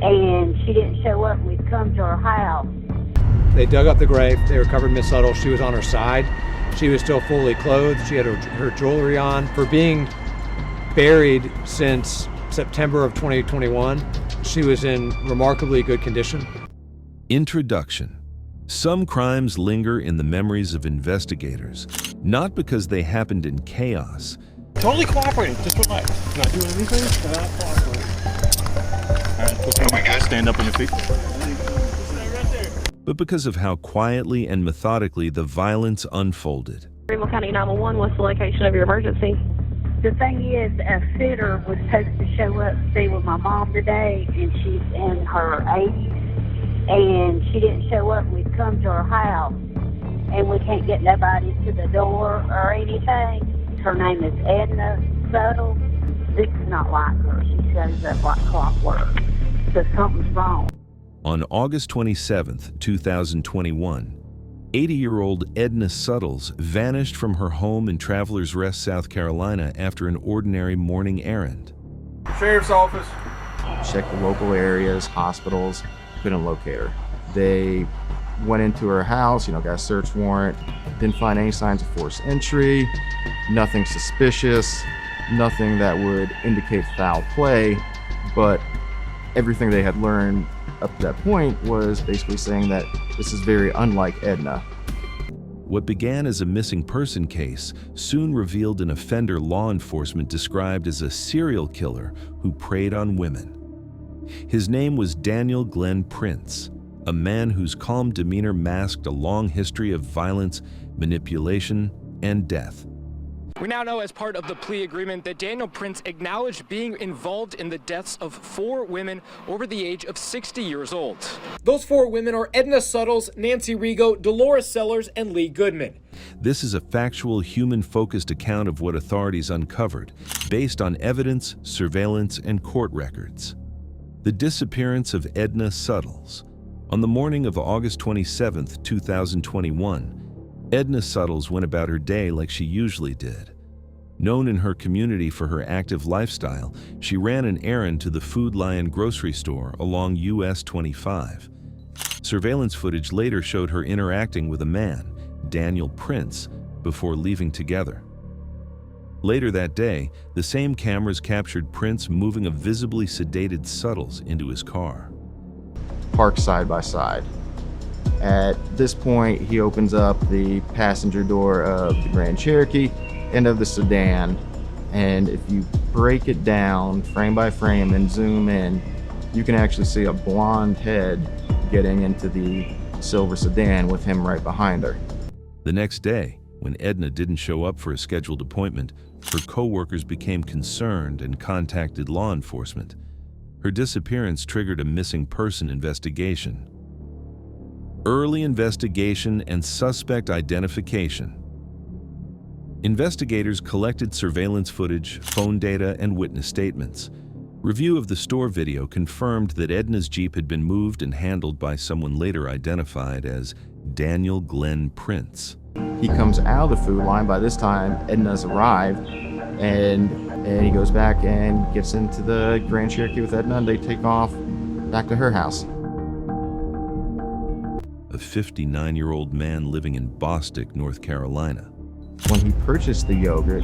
and she didn't show up. We'd come to her house. They dug up the grave. They recovered Miss Suttles. She was on her side. She was still fully clothed. She had her jewelry on. For being buried since September of 2021, she was in remarkably good condition. Introduction. Some crimes linger in the memories of investigators, not because they happened in chaos. Totally cooperating, just relax. Not doing anything, not cooperating. All right, stand up on your feet. But because of how quietly and methodically the violence unfolded. Greenville County 911, what's the location of your emergency? The thing is, a fitter was supposed to show up to stay with my mom today, and she's in her 80s, and she didn't show up. We'd come to her house, and we can't get nobody to the door or anything. Her name is Edna Suttles. This is not like her. She shows up like clockwork. So something's wrong. On August 27, 2021, 80-year-old Edna Suttles vanished from her home in Travelers Rest, South Carolina after an ordinary morning errand. Sheriff's office. Checked the local areas, hospitals, couldn't locate her. They went into her house, got a search warrant, didn't find any signs of forced entry, nothing suspicious, nothing that would indicate foul play, but everything they had learned up to that point was basically saying that this is very unlike Edna. What began as a missing person case soon revealed an offender law enforcement described as a serial killer who preyed on women. His name was Daniel Printz, a man whose calm demeanor masked a long history of violence, manipulation, and death. We now know, as part of the plea agreement, that Daniel Printz acknowledged being involved in the deaths of 4 women over the age of 60 years old. Those 4 women are Edna Suttles, Nancy Rigo, Dolores Sellers, and Lee Goodman. This is a factual, human-focused account of what authorities uncovered, based on evidence, surveillance, and court records. The disappearance of Edna Suttles. On the morning of August 27, 2021, Edna Suttles went about her day like she usually did. Known in her community for her active lifestyle, she ran an errand to the Food Lion grocery store along US 25. Surveillance footage later showed her interacting with a man, Daniel Printz, before leaving together. Later that day, the same cameras captured Printz moving a visibly sedated Suttles into his car. Parked side by side. At this point, he opens up the passenger door of the Grand Cherokee and of the sedan, and if you break it down frame by frame and zoom in, you can actually see a blonde head getting into the silver sedan with him right behind her. The next day, when Edna didn't show up for a scheduled appointment, her co-workers became concerned and contacted law enforcement. Her disappearance triggered a missing person investigation. Early investigation and suspect identification. Investigators collected surveillance footage, phone data, and witness statements. Review of the store video confirmed that Edna's Jeep had been moved and handled by someone later identified as Daniel Printz. He comes out of the Food Line. By this time, Edna's arrived, and he goes back and gets into the Grand Cherokee with Edna, and they take off back to her house. A 59-year-old man living in Bostic, North Carolina. When he purchased the yogurt,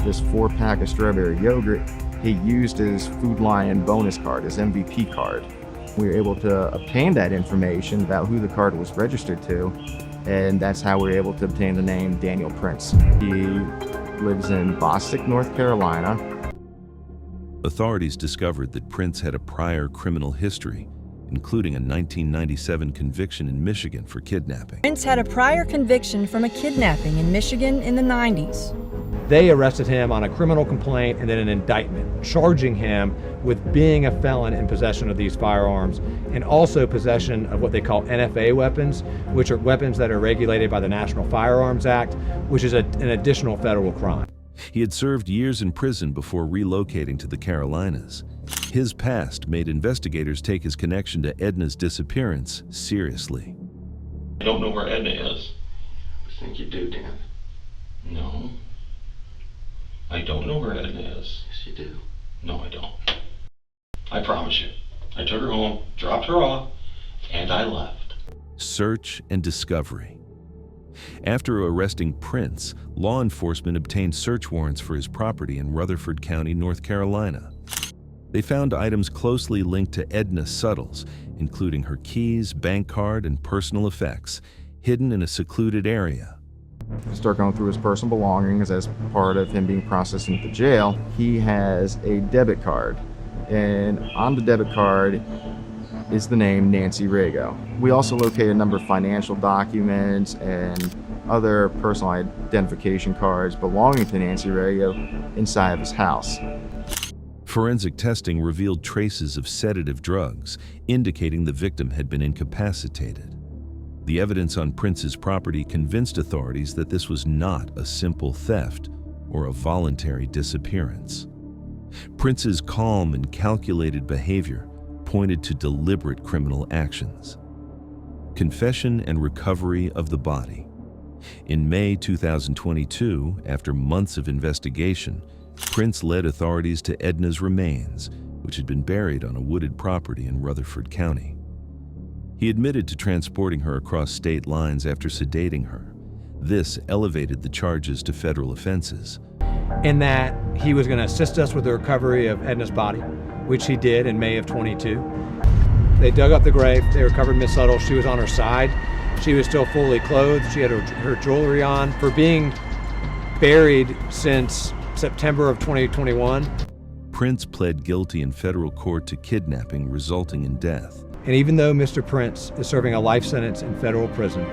this 4-pack of strawberry yogurt, he used his Food Lion bonus card, his MVP card. We were able to obtain that information about who the card was registered to, and that's how we were able to obtain the name Daniel Printz. He lives in Bostic, North Carolina. Authorities discovered that Printz had a prior criminal history, including a 1997 conviction in Michigan for kidnapping. Printz had a prior conviction from a kidnapping in Michigan in the 90s. They arrested him on a criminal complaint and then an indictment, charging him with being a felon in possession of these firearms and also possession of what they call NFA weapons, which are weapons that are regulated by the National Firearms Act, which is an additional federal crime. He had served years in prison before relocating to the Carolinas. His past made investigators take his connection to Edna's disappearance seriously. I don't know where Edna is. I think you do, Dan. No. I don't know where Edna is. Yes, you do. No, I don't. I promise you. I took her home, dropped her off, and I left. Search and discovery. After arresting Printz, law enforcement obtained search warrants for his property in Rutherford County, North Carolina. They found items closely linked to Edna Suttles, including her keys, bank card, and personal effects, hidden in a secluded area. Start going through his personal belongings as part of him being processed into jail. He has a debit card, and on the debit card is the name Nancy Rago. We also located a number of financial documents and other personal identification cards belonging to Nancy Rago inside of his house. Forensic testing revealed traces of sedative drugs, indicating the victim had been incapacitated. The evidence on Printz's property convinced authorities that this was not a simple theft or a voluntary disappearance. Printz's calm and calculated behavior pointed to deliberate criminal actions. Confession and recovery of the body. In May 2022, after months of investigation, Printz led authorities to Edna's remains, which had been buried on a wooded property in Rutherford County. He admitted to transporting her across state lines after sedating her. This elevated the charges to federal offenses. In that he was going to assist us with the recovery of Edna's body, which he did in May of 22. They dug up the grave, they recovered Miss Suttles. She was on her side. She was still fully clothed. She had her jewelry on. For being buried since September of 2021. Printz pled guilty in federal court to kidnapping resulting in death. And even though Mr. Printz is serving a life sentence in federal prison,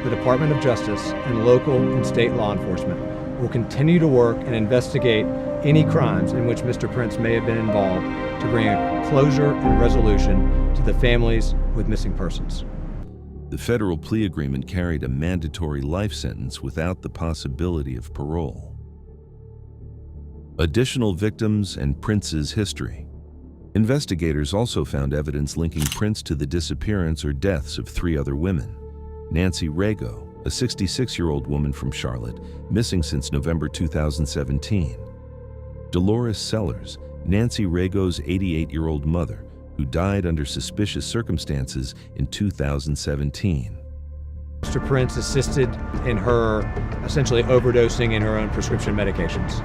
the Department of Justice and local and state law enforcement will continue to work and investigate any crimes in which Mr. Printz may have been involved to bring a closure and resolution to the families with missing persons. The federal plea agreement carried a mandatory life sentence without the possibility of parole. Additional victims and Printz's history. Investigators also found evidence linking Printz to the disappearance or deaths of 3 other women. Nancy Rago, a 66-year-old woman from Charlotte, missing since November 2017. Dolores Sellers, Nancy Rago's 88-year-old mother, who died under suspicious circumstances in 2017. Mr. Printz assisted in her essentially overdosing in her own prescription medications.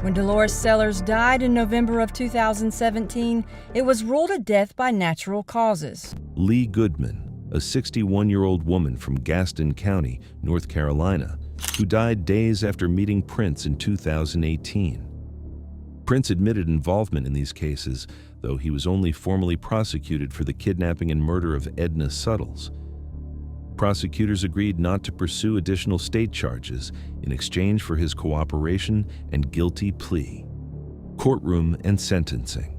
When Dolores Sellers died in November of 2017, it was ruled a death by natural causes. Lee Goodman, a 61-year-old woman from Gaston County, North Carolina, who died days after meeting Printz in 2018. Printz admitted involvement in these cases, though he was only formally prosecuted for the kidnapping and murder of Edna Suttles. Prosecutors agreed not to pursue additional state charges in exchange for his cooperation and guilty plea. Courtroom and sentencing.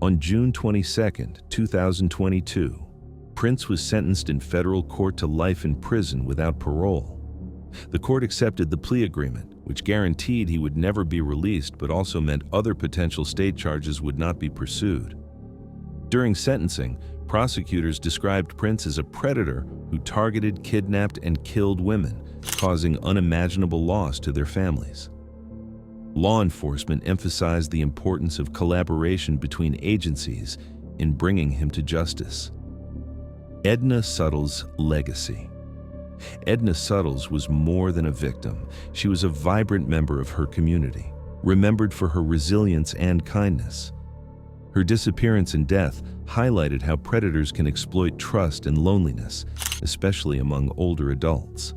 On June 22, 2022, Printz was sentenced in federal court to life in prison without parole. The court accepted the plea agreement, which guaranteed he would never be released but also meant other potential state charges would not be pursued. During sentencing, prosecutors described Printz as a predator who targeted, kidnapped, and killed women, causing unimaginable loss to their families. Law enforcement emphasized the importance of collaboration between agencies in bringing him to justice. Edna Suttles' legacy. Edna Suttles was more than a victim. She was a vibrant member of her community, remembered for her resilience and kindness. Her disappearance and death highlighted how predators can exploit trust and loneliness, especially among older adults.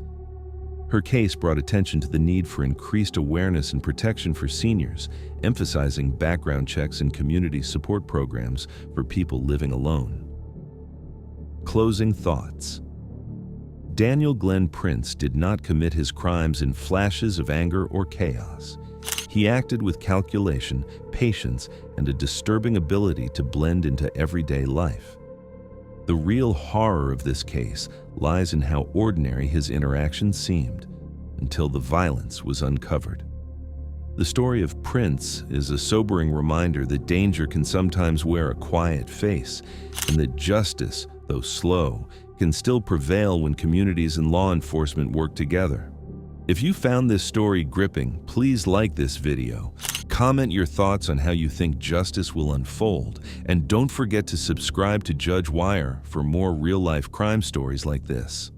Her case brought attention to the need for increased awareness and protection for seniors, emphasizing background checks and community support programs for people living alone. Closing thoughts. Daniel Glenn Printz did not commit his crimes in flashes of anger or chaos. He acted with calculation, patience, and a disturbing ability to blend into everyday life. The real horror of this case lies in how ordinary his interactions seemed, until the violence was uncovered. The story of Printz is a sobering reminder that danger can sometimes wear a quiet face, and that justice, though slow, can still prevail when communities and law enforcement work together. If you found this story gripping, please like this video, Comment your thoughts on how you think justice will unfold, and don't forget to subscribe to Judge Wire for more real-life crime stories like this.